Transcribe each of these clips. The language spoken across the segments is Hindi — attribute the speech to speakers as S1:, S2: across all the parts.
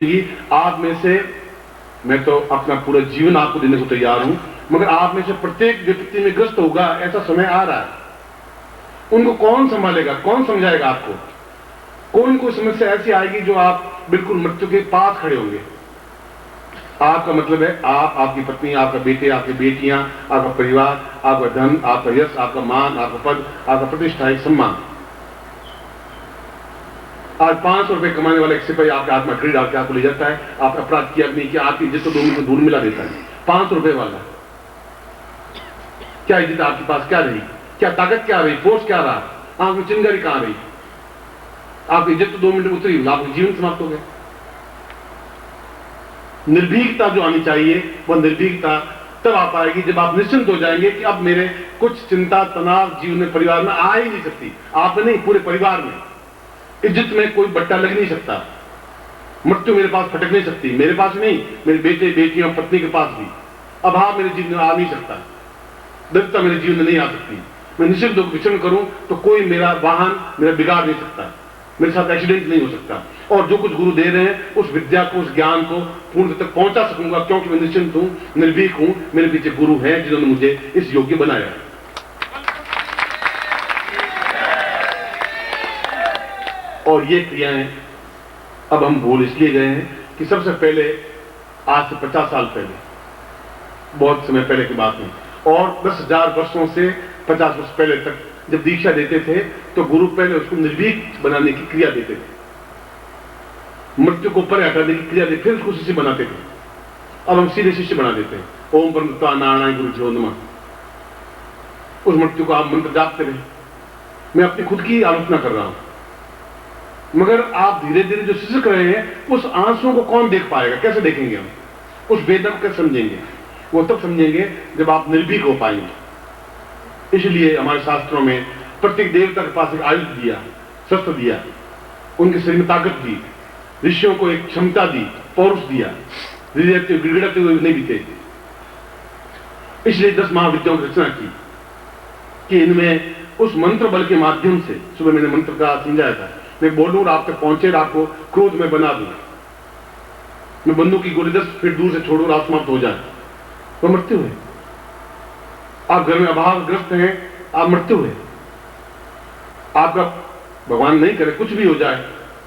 S1: आप में से, मैं तो अपना पूरा जीवन आपको देने को तैयार हूं, मगर आप में से प्रत्येक व्यक्ति में ग्रस्त होगा, ऐसा समय आ रहा है। उनको कौन संभालेगा, कौन समझाएगा आपको? कोई समस्या ऐसी आएगी जो आप बिल्कुल मृत्यु के पास खड़े होंगे। आपका मतलब है आप, आपकी पत्नी, आपका बेटे, आपकी बेटियां, आपका परिवार, आपका धन, आपका यश, आपका मान, आपका पद, आपका प्रतिष्ठा, एक सम्मान। आज 500 रुपए कमाने वाला एक सिपाही आपके हाथ में खरीद डाल के आपको ले जाता है, आप अपराध किया नहीं किया, आपकी इज्जत को 2 मिनट में धूल मिला देता है। 500 रुपए वाला, क्या इज्जत आपके पास क्या रही, क्या ताकत क्या रही, फोर्स क्या रहा, आपकी चिंगारी कहां रही? आपकी इज्जत तो 2 मिनट में उतरी, आपका जीवन समाप्त हो गया। निर्भीकता जो आनी चाहिए, वह निर्भीकता तब आ पाएगी जब आप निश्चिंत हो जाएंगे कि अब मेरे कुछ चिंता तनाव जीवन में, परिवार में आ ही नहीं सकती। आप नहीं, पूरे परिवार में। इज्जत में कोई बट्टा लग नहीं सकता, मृत्यु मेरे पास फटक नहीं सकती, मेरे पास नहीं, मेरे बेटे बेटियों पत्नी के पास भी। अभाव मेरे जीवन में आ नहीं सकता, दरिद्रता मेरे जीवन में नहीं आ सकती। मैं निश्चित होकर विचरण करूं तो कोई मेरा वाहन मेरा बिगाड़ नहीं सकता, मेरे साथ एक्सीडेंट नहीं हो सकता। और जो कुछ गुरु दे रहे हैं उस विद्या को, उस ज्ञान को पूर्ण तक पहुंचा सकूंगा, क्योंकि मैं निश्चिंत हूं, निर्भीक हूं। मेरे पीछे गुरु हैं जिन्होंने मुझे इस योग्य बनाया। और ये क्रियाएं अब हम भूल इसलिए गए हैं कि सबसे पहले, आज से 50 साल पहले, बहुत समय पहले की बात नहीं, और 10,000 वर्षों से 50 वर्ष पहले तक जब दीक्षा देते थे तो गुरु पहले उसको निर्भीक बनाने की क्रिया देते थे, मृत्यु को परे हटाने की क्रिया देते, फिर उसको शिष्य बनाते थे। अब हम सीधे शिष्य बना देते हैं। ओम परम नारायण गुरु जो नमः, उस मृत्यु को आप मंत्र जापते रहे। मैं अपनी खुद की आलोचना कर रहा हूं, मगर आप धीरे धीरे जो सिसक रहे हैं, उस आंसुओं को कौन देख पाएगा? कैसे देखेंगे हम? उस वेदना को कैसे समझेंगे? वो तब समझेंगे जब आप निर्भीक हो पाएंगे। इसलिए हमारे शास्त्रों में प्रत्येक देवता के पास एक आयुध दिया, शस्त्र दिया, उनके शरीर में ताकत दी, ऋषियों को एक क्षमता दी, पौरुष दिया, गिड़गिड़ाते हुए नहीं बीते। इसलिए 10 महाविद्याओं की रचना की कि इनमें उस मंत्र बल के माध्यम से, सुबह मैंने मंत्र का समझाया था, मैं बोलूं और आप तक पहुंचे, आपको क्रोध में बना दूं, मैं बंदूक की गोली 10 फीट दूर से छोड़ूं और आप समाप्त हो जाए, तो मृत्यु है। आप घर में अभावग्रस्त हैं, आप मृत्यु है। आपका भगवान नहीं करे कुछ भी हो जाए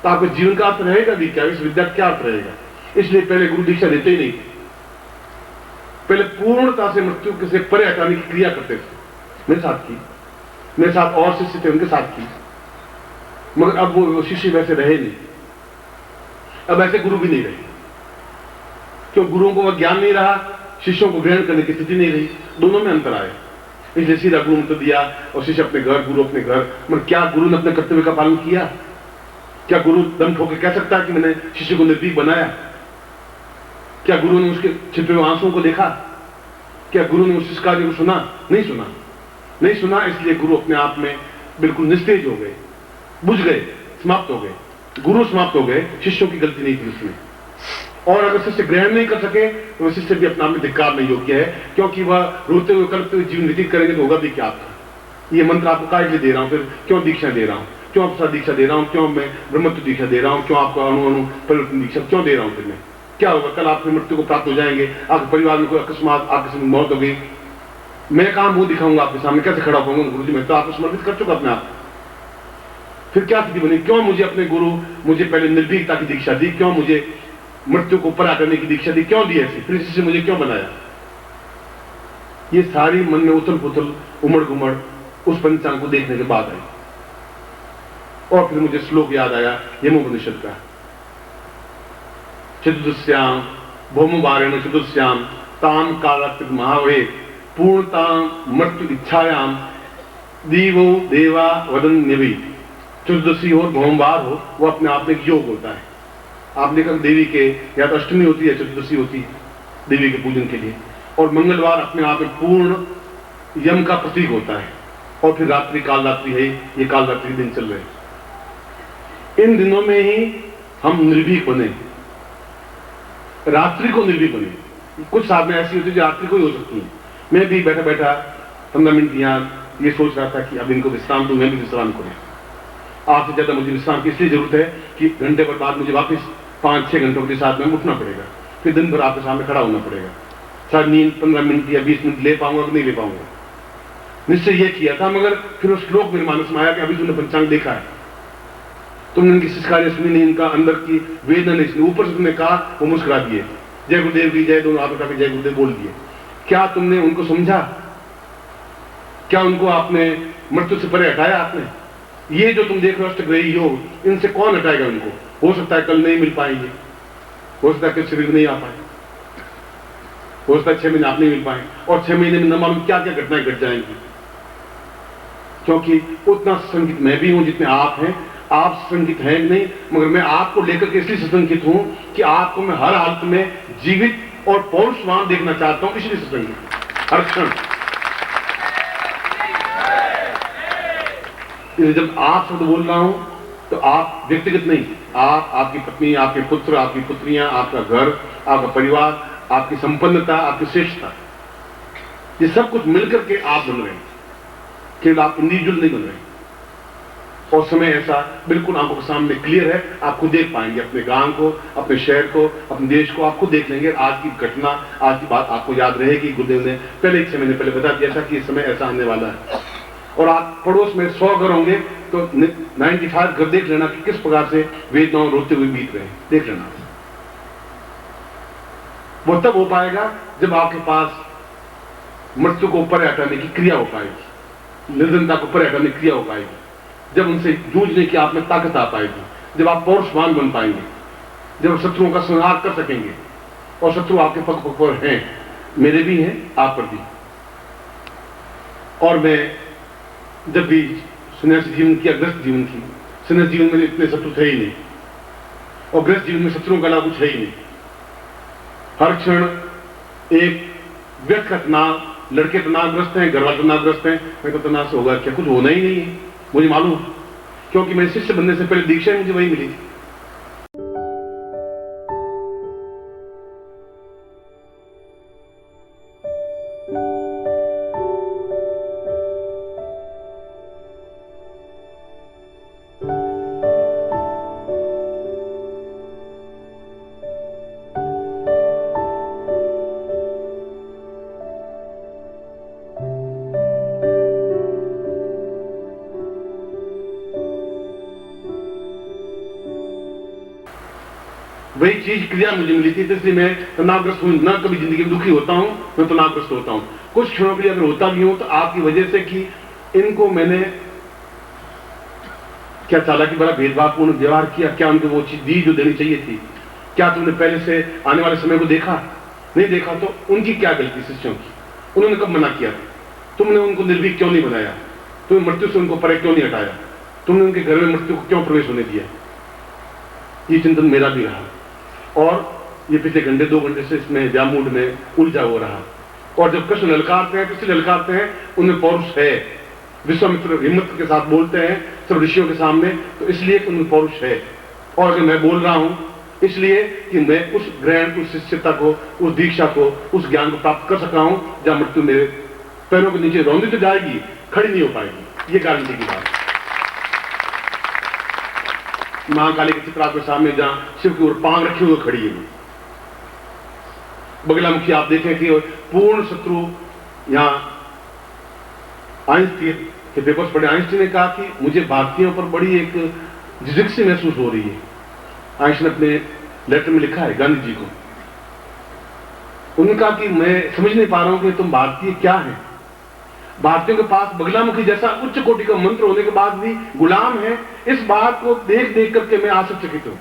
S1: तो आपके जीवन का अर्थ रहेगा भी क्या? इस विद्या का क्या अर्थ रहेगा? इसलिए पहले गुरु दीक्षा देते ही नहीं, पहले पूर्णता से मृत्यु के से परे हटाने की क्रिया करते थे। मेरे साथ की, मेरे साथ और शिष्य थे, उनके साथ की, मगर अब वो शिष्य वैसे रहे नहीं, अब ऐसे गुरु भी नहीं रहे। क्यों? गुरुओं को वह ज्ञान नहीं रहा, शिष्यों को ग्रहण करने की स्थिति नहीं रही, दोनों में अंतर आया। इसलिए सीधा गुरु मंत्र दिया और शिष्य अपने घर, गुरु अपने घर। मगर क्या गुरु ने अपने कर्तव्य का पालन किया? क्या गुरु दम ठोके कह सकता है कि मैंने शिष्य को निर्भीक बनाया? क्या गुरु ने उसके छिपे हुए आंसुओं को देखा? क्या गुरु ने उस शिष्य कार्य को सुना? नहीं सुना, नहीं सुना। इसलिए गुरु अपने आप में बिल्कुल निस्तेज हो गए, बुझ गए, समाप्त हो गए। गुरु समाप्त हो गए, शिष्यों की गलती नहीं थी उसमें। और अगर शिष्य ग्रहण नहीं कर सके तो वह शिष्य भी अपना में धिक्कार नहीं योग्य है, क्योंकि वह रोते हुए करते हुए जीवन व्यतीत करेंगे तो होगा भी क्या आपका? ये मंत्र आपको काहे के लिए दे रहा हूं? फिर क्यों दीक्षा दे रहा हूं? क्यों आपका दीक्षा दे रहा हूं? क्यों मैं ब्रह्मत्व दीक्षा दे रहा हूं? क्यों आपको अणु परिवर्तन दीक्षा क्यों दे रहा हूं? फिर मैं क्या होगा? कल आप मृत्यु को प्राप्त हो जाएंगे, आपके परिवार में कोई अकस्मात, आपकी मौत हो गई, मैं कहां मुंह दिखाऊंगा आपके सामने? कैसे खड़ा होऊंगा? गुरु जी मैं तो आपको समर्पित कर चुका अपने आप। फिर क्या स्थिति बनी? क्यों मुझे अपने गुरु, मुझे पहले निर्भीकता की दीक्षा दी, क्यों मुझे मृत्यु को परा करने की दीक्षा दी, क्यों दी ऐसी? फिर इससे मुझे क्यों बनाया? ये सारी मन में उथल पुथल, उमड़ घुमड़ उस पंचांग को देखने के बाद आई। और फिर मुझे श्लोक याद आया यमोपनिषद का, चतुर्दश्याम भौमवारेण चतुर्दश्याम ताम कालकृत महावे पूर्णताम मृत्यु इच्छायाम दीवो देवा वदन्यवि। चतुर्दशी हो, भौमवार हो, वो अपने आप में एक योग होता है। आपने कहा देवी के या तो अष्टमी होती है, चतुर्दशी होती है देवी के पूजन के लिए, और मंगलवार अपने आप में पूर्ण यम का प्रतीक होता है। और फिर रात्रि, काल रात्रि है, ये काल रात्रि दिन चल रहे हैं। इन दिनों में ही हम निर्भीक बने, रात्रि को निर्भीक बने। कुछ साधना ऐसी होती है जो रात्रि को ही हो सकती है। मैं भी बैठा बैठा 15 मिनट यहाँ ये सोच रहा था कि अब इनको विश्राम दूं, मैं भी विश्राम करूं। आपसे ज्यादा मुझे विश्राम की इसलिए जरूरत है कि घंटे भर बाद मुझे वापस 5-6 घंटों के साथ में उठना पड़ेगा, फिर दिन भर आपके सामने खड़ा होना पड़ेगा। शायद नींद 15 मिनट या 20 मिनट ले पाऊंगा कि नहीं ले पाऊंगा। निश्चय ये किया था, मगर फिर उस श्लोक मेरे मानस में आया कि अभी तुमने पंचांग देखा है, तुमने इनकी शिष्कार्य सुनी नहीं, इनका अंदर की वेदना नहीं सुनी, ऊपर से तुमने कहा वो मुस्कुरा दिए, जय गुरुदेव की जय, दोनों हाथ उठा के जय गुरुदेव बोल दिए। क्या तुमने उनको समझा? क्या उनको आपने मृत्यु से परे हटाया? आपने ये जो तुम देख रहे हो अष्टग्रही योग, इनसे कौन हटाएगा उनको? हो सकता है कल नहीं मिल पाएंगे, हो सकता है कि शरीर नहीं आ पाए, हो सकता है 6 महीने आप नहीं मिल पाए, और 6 महीने में न मालूम क्या क्या घटनाएं घट जाएंगी। क्योंकि उतना संगीत मैं भी हूं जितने आप हैं। आप संगीत हैं नहीं, मगर मैं आपको लेकर के इसलिए सशंकित हूं कि आपको मैं हर हालत में जीवित और पौरुषवान देखना चाहता हूं, इसलिए सशंकित हर क्षण। जब आप शब्द बोल रहा हूं तो आप व्यक्तिगत नहीं, आप, आपकी पत्नी, आपके पुत्र, आपकी पुत्रियां, आपका घर, आपका परिवार, आपकी संपन्नता, आपकी श्रेष्ठता, ये सब कुछ मिलकर के आप बन रहे हैं, केवल आप इंडिविजुअल नहीं बन रहे हैं। और समय ऐसा बिल्कुल आंखों के सामने क्लियर है, आपको देख पाएंगे अपने गांव को, अपने शहर को, अपने देश को, आपको देख लेंगे। आज की घटना, आज की बात आपको याद रहेगी। गुरुदेव ने पहले 6 महीने पहले बता दिया था कि इस समय ऐसा आने वाला है। और आप पड़ोस में 100 घर होंगे तो 95 घर देख लेना कि किस प्रकार से वेदनाओं रोते हुए बीत रहे हैं, देख लेना। वो तब हो पाएगा जब आपके पास मृत्यु को ऊपर हटाने की क्रिया हो पाएगी, निर्धनता को ऊपर हटाने की क्रिया हो पाएगी, जब उनसे जूझने की आप में ताकत आ पाएगी, जब आप पौरुषवान बन पाएंगे, जब शत्रुओं का संहार कर सकेंगे। और शत्रु आपके पग पग पर हैं, मेरे भी हैं, आप पर भी। और मैं जब भी सन्यासी जीवन किया, गृहस्थ जीवन की, सन्यासी जीवन में इतने शत्रु थे ही नहीं, और गृहस्थ जीवन में शत्रुओं का अलावा कुछ है ही नहीं। हर क्षण एक व्यक्ति का तनाव, लड़के तनावग्रस्त हैं, घर वाले तनावग्रस्त हैं, मैं तो तनाव से होगा क्या? कुछ होना ही नहीं है, मुझे मालूम, क्योंकि मैं शिष्य बनने से पहले दीक्षा मुझे वही मिली थी। वही चीज क्रिया मुझे मिली थी, इसलिए मैं तनावग्रस्त हूं ना। कभी जिंदगी में दुखी होता हूं, मैं तनावग्रस्त होता हूं। कुछ क्षणों के लिए अगर होता भी हूं तो आपकी वजह से कि इनको मैंने क्या चालाकी बड़ा भेदभावपूर्ण व्यवहार किया, क्या उनको वो चीज दी जो देनी चाहिए थी? क्या तुमने पहले से आने वाले समय को देखा? नहीं देखा तो उनकी क्या गलती? शिष्यों की। उन्होंने कब मना किया? तुमने उनको निर्भीक क्यों नहीं बनाया? तुमने मृत्यु से उनको परे क्यों नहीं हटाया? तुमने उनके घर में मृत्यु को क्यों प्रवेश होने दिया? ये चिंतन मेरा भी रहा, और ये पिछले घंटे 2 घंटे से इसमें व्यामूड में उलझा हो रहा। और जब कृष्ण ललकारते हैं तो इसलिए ललकारते हैं, उनमें पौरुष है। विश्वामित्र हिम्मत के साथ बोलते हैं सब ऋषियों के सामने, तो इसलिए कि उनमें पौरुष है। और अगर मैं बोल रहा हूं इसलिए कि मैं उस ग्रहण, उस शिष्यता को, उस दीक्षा को, उस ज्ञान को प्राप्त कर सका हूं जहां मृत्यु मेरे पैरों के नीचे रौंदी तो जाएगी, खड़ी नहीं हो पाएगी। ये गारंटी की बात। महाकाली के चित्र आपके सामने जहां शिव की ओर पांव रखी हुई खड़ी है, बगलामुखी आप देखें कि पूर्ण शत्रु। यहां आइंस्टीन के पेपर्स पढ़े, आइंस्टीन ने कहा कि मुझे भारतीयों पर बड़ी एक जिज्ञासा महसूस हो रही है। आइंस्टीन अपने लेटर में लिखा है गांधी जी को, उन्होंने कहा कि मैं समझ नहीं पा रहा हूं कि तुम भारतीय क्या है। भारतीयों के पास बगलामुखी जैसा उच्च कोटि का मंत्र होने के बाद भी गुलाम है। इस बात को देख देख करके मैं आश्चर्यचकित हूं।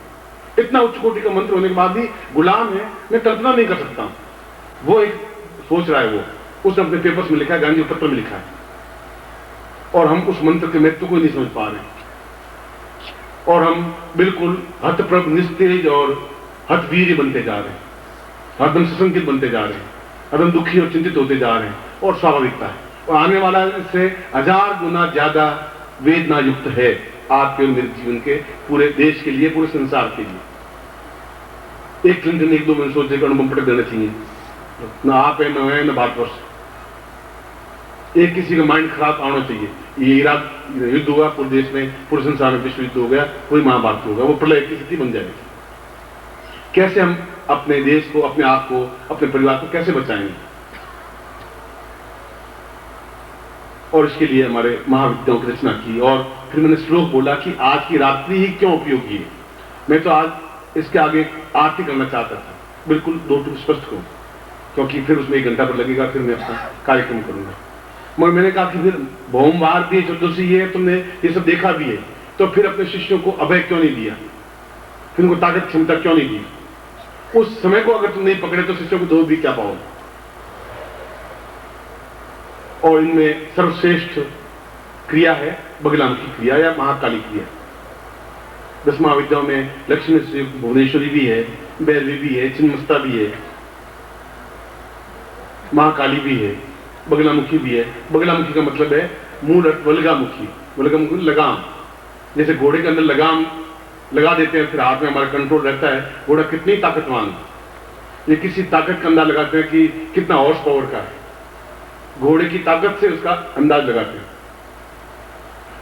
S1: इतना उच्च कोटि का मंत्र होने के बाद भी गुलाम है, मैं कल्पना नहीं कर सकता। वो एक सोच रहा है, वो उसने अपने पेपर्स में लिखा है, गांधी पत्र में लिखा है, और हम उस मंत्र के महत्व को नहीं समझ पा रहे हैं। और हम बिल्कुल हतप्रभ, निस्तेज और हतवीर बनते जा रहे हैं, हरदम सशंकित बनते जा रहे हैं, हरदम दुखी और चिंतित होते जा रहे हैं। और स्वाभाविकता है, और आने वाला इससे 1000 गुना ज्यादा वेदना युक्त है आपके और मेरे जीवन के, पूरे देश के लिए, पूरे संसार के लिए। एक क्लिंटन 1-2 महीने सोचे कि अनुपम पटक देना चाहिए, ना आप है, ना है, ना भारतवर्ष। एक किसी का माइंड खराब आना चाहिए। ये इराक युद्ध होगा पूरे देश में, पूरे संसार में, विश्व युद्ध हो गया, कोई महाभारत होगा, वो प्रलय की स्थिति बन जाएगी। कैसे हम अपने देश को, अपने आप को, अपने परिवार को कैसे बचाएंगे। और इसके लिए हमारे महाविद्याओं की रचना की और फिर मैंने श्लोक बोला कि आज की रात्रि ही क्यों उपयोगी है। मैं तो आज इसके आगे आरती करना चाहता था, बिल्कुल 2 स्पष्ट करूं, क्योंकि फिर उसमें 1 घंटा पर लगेगा, फिर मैं अपना कार्यक्रम करूंगा। मगर मैंने कहा कि फिर भौमवार भी चतुर्दशी है, तुमने ये सब देखा भी है, तो फिर अपने शिष्यों को अभय क्यों नहीं दिया, फिर उनको ताकत क्षमता क्यों नहीं दी। उस समय को अगर तुम नहीं पकड़े तो शिष्यों को दो भी क्या पाओगे। और इनमें सर्वश्रेष्ठ क्रिया है बगलामुखी क्रिया या महाकाली क्रिया। 10 महाविद्याओं में लक्ष्मी से भुवनेश्वरी भी है, भैरवी भी है, छिन्नमस्ता भी है, महाकाली भी है, बगलामुखी भी है। बगलामुखी का मतलब है मूल अर्थ वल्गामुखी, वल्गामुखी लगाम। जैसे घोड़े के अंदर लगाम लगा देते हैं, फिर हाथ में हमारा कंट्रोल रहता है, घोड़ा कितनी ताकतवान है, ये किसी ताकत का अंदाज लगाते हैं कि कितना हॉर्स पावर का है, घोड़े की ताकत से उसका अंदाज लगाते हैं।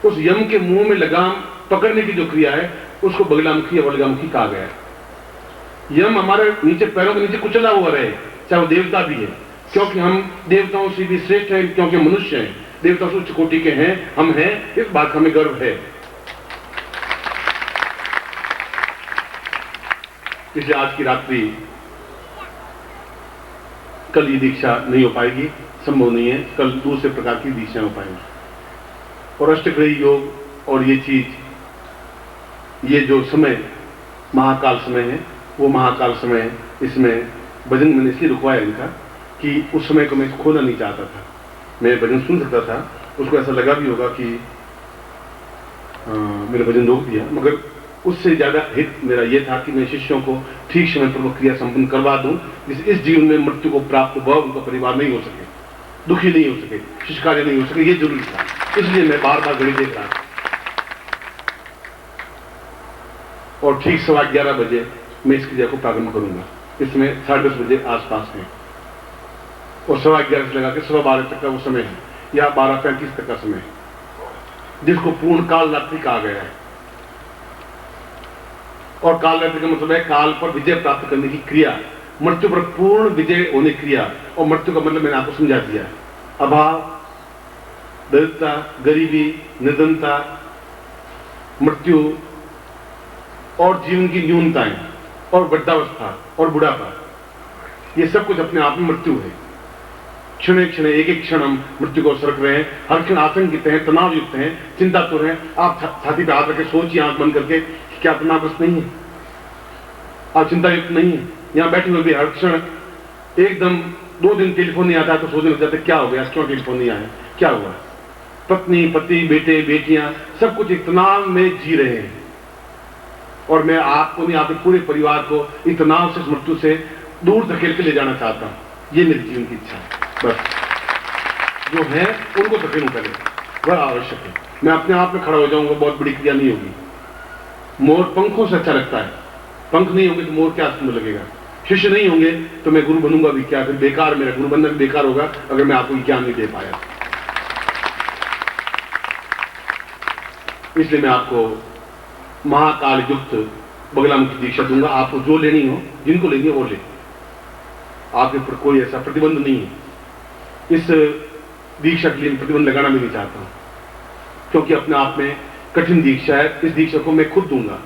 S1: उस यम के मुंह में लगाम पकड़ने की जो क्रिया है उसको बगलामुखी या वल्गामुखी कहा गया है। यम हमारे नीचे, पैरों के नीचे कुचला हुआ रहे, चाहे वो देवता भी है, क्योंकि हम देवताओं से भी श्रेष्ठ हैं, क्योंकि मनुष्य हैं, देवताओं से उच्च कोटि के हैं, हम हैं, इस बात का हमें गर्व है। इसलिए आज की रात्रि, कल ये दीक्षा नहीं हो पाएगी, संभव नहीं है, कल दूसरे प्रकार की दीक्षा हो पाएंगी। और अष्टग्रही योग और ये चीज, ये जो समय महाकाल समय है, वो महाकाल समय है। इसमें भजन मैंने इसलिए रुकवाया इनका कि उस समय को मैं खोना नहीं चाहता था। मैं भजन सुन सकता था, उसको ऐसा लगा भी होगा कि मेरा भजन रोक दिया, मगर उससे ज्यादा हित मेरा यह था कि मैं शिष्यों को ठीक समय पर वो क्रिया संपन्न करवा दूं, जिससे इस जीवन में मृत्यु को प्राप्त हुआ उनका परिवार नहीं हो सके, दुखी नहीं हो सके, शिष्य कार्य नहीं हो सके, ये जरूरी था। इसलिए मैं बार बार घड़ी देख रहा था। और ठीक 11:15 बजे मैं इस क्रिया को प्रारंभ करूंगा। इसमें 10:30 बजे आसपास है और 11:15 से लगा के 12:15 तक का वो समय है, या 12:35 तक का समय है, जिसको पूर्ण काल रात्रि कहा गया है। और काल रात्रि का मतलब है काल पर विजय प्राप्त करने की क्रिया, मृत्यु पर पूर्ण विजय होने क्रिया। और मृत्यु का मतलब मैंने आपको समझा दिया है, अभाव, दरिद्रता, गरीबी, निर्धनता, मृत्यु और जीवन की न्यूनताएं और वृद्धावस्था और बुढ़ापा, ये सब कुछ अपने आप में मृत्यु है। क्षण क्षण, एक एक क्षण हम मृत्यु को सरक रहे हैं, हर क्षण आतंकित हैं, तनाव युक्त हैं, चिंतातुर हैं। आप छाती पे हाथ रखे सोचिए आंख बंद करके, क्या तनावग्रस्त नहीं है, आप चिंता युक्त नहीं है। यहां बैठे हुए भी हर क्षण एकदम 2 दिन टेलीफोन नहीं आता तो सोचने लग जाते क्या हो गया, क्यों टेलीफोन नहीं आया, क्या हुआ। पत्नी, पति, बेटे, बेटियां सब कुछ एक तनाव में जी रहे हैं। और मैं आपको नहीं, आपके पूरे परिवार को इस तनाव से, मृत्यु से दूर धकेल के ले जाना चाहता हूं। ये मेरी जीवन की इच्छा है। बस जो है उनको धकेलूं पहले, वह आवश्यक है। मैं अपने आप में खड़ा हो जाऊंगा, बहुत बड़ी क्रिया नहीं होगी। मोर पंखों से अच्छा लगता है, पंख नहीं होंगे तो मोर क्या सुंदर लगेगा। शिष्य नहीं होंगे तो मैं गुरु बनूंगा भी क्या, फिर बेकार, मेरा गुरु बनना भी बेकार होगा अगर मैं आपको ज्ञान नहीं दे पाया। इसलिए मैं आपको महाकाल युक्त बगलामुखी दीक्षा दूंगा। आपको जो लेनी हो, जिनको लेनी हो वो ले, आपके ऊपर कोई ऐसा प्रतिबंध नहीं है। इस दीक्षा के लिए प्रतिबंध लगाना भी नहीं चाहता हूं, क्योंकि अपने आप में कठिन दीक्षा है। इस दीक्षा को मैं खुद दूंगा,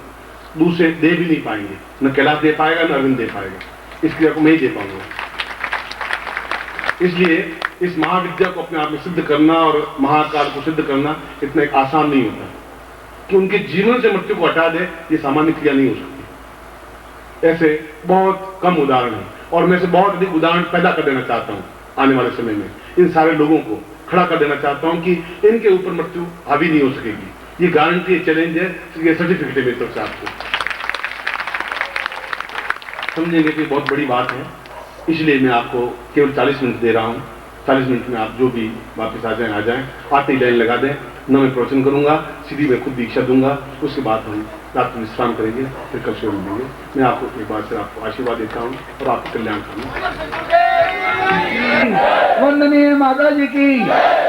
S1: दूसरे दे भी नहीं पाएंगे, न कैलाश दे पाएगा न अरविंद दे पाएगा। इस क्रिया को मैं ही दे पाऊंगा। इसलिए इस महाविद्या को अपने आप में सिद्ध करना और महाकाल को सिद्ध करना इतना एक आसान नहीं होता कि उनके जीवन से मृत्यु को हटा दे। ये सामान्य क्रिया नहीं हो सकती। ऐसे बहुत कम उदाहरण हैं और मैं से बहुत अधिक उदाहरण पैदा कर देना चाहता हूं। आने वाले समय में इन सारे लोगों को खड़ा कर देना चाहता हूं कि इनके ऊपर मृत्यु हावी नहीं हो सकेगी। ये गारंटी है, चैलेंज है, ये सर्टिफिकेट है मेरी तरफ से। आपको समझेंगे कि बहुत बड़ी बात है। इसलिए मैं आपको केवल 40 मिनट दे रहा हूं। 40 मिनट में आप जो भी वापस आ जाएं, आते ही लाइन लगा दें। न मैं प्रवचन करूंगा, सीधी मैं खुद दीक्षा दूंगा। उसके बाद हम रात में विश्राम करेंगे, फिर कल शुरू मिलेंगे। मैं आपको एक बार से आपको आशीर्वाद देता हूं और आपको कल्याण करूंगा।
S2: वंदनीय माता जी की,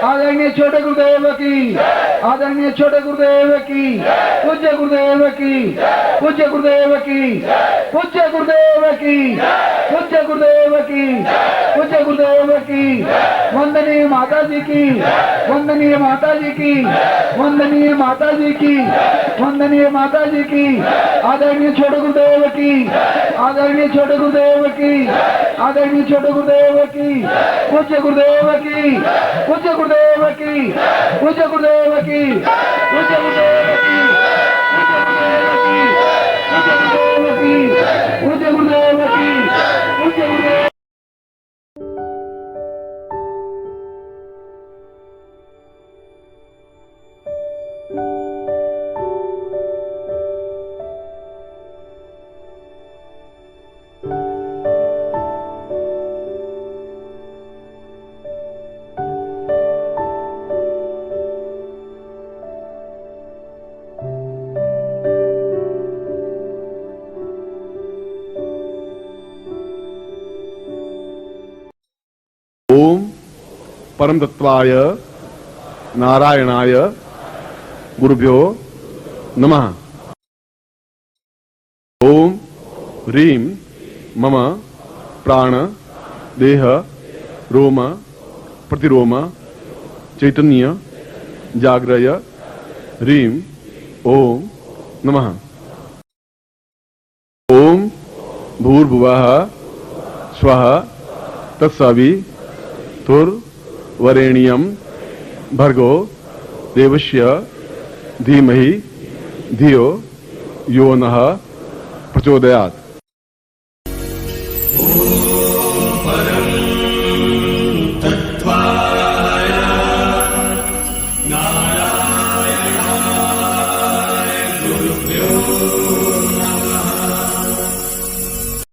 S2: आदरणीय छोटे गुरुदेव की, आदरणीय छोटे गुरुदेव की, पूज्य गुरुदेव की, पूज्य गुरुदेव की, पूज्य गुरुदेव की, पूज्य गुरुदेव की, पूज्य गुरुदेव की, वंदनीय माता जी की, वंदनीय माता जी की, वंदनीय माता जी की, वंदनीय माता जी की, आदरणीय छोटे गुरुदेव की, आदरणीय छोटे गुरुदेव की, आदरणीय छोटे गुरुदेव की, पूज्य गुरुदेव की, पूज्य गुरुदेव की, पूज्य गुरुदेव की, पूज्य गुरुदेव की, पूज्य गुरुदेव की, पूज्य गुरुदेव की, पूज्य गुरुदेव।
S1: ओम परम तत्वाय नारायणाय गुरुभ्यो नमः। ओम ह्रीं मम प्राण देह रोम प्रतिरोम चैतन्य जाग्रय ह्रीं ओम नमः। ओम भूर्भुवः स्वः तत्सवितुर्वरेण्यं भर्गो देवस्य धीमहि धियो यो नः प्रचोदयात्।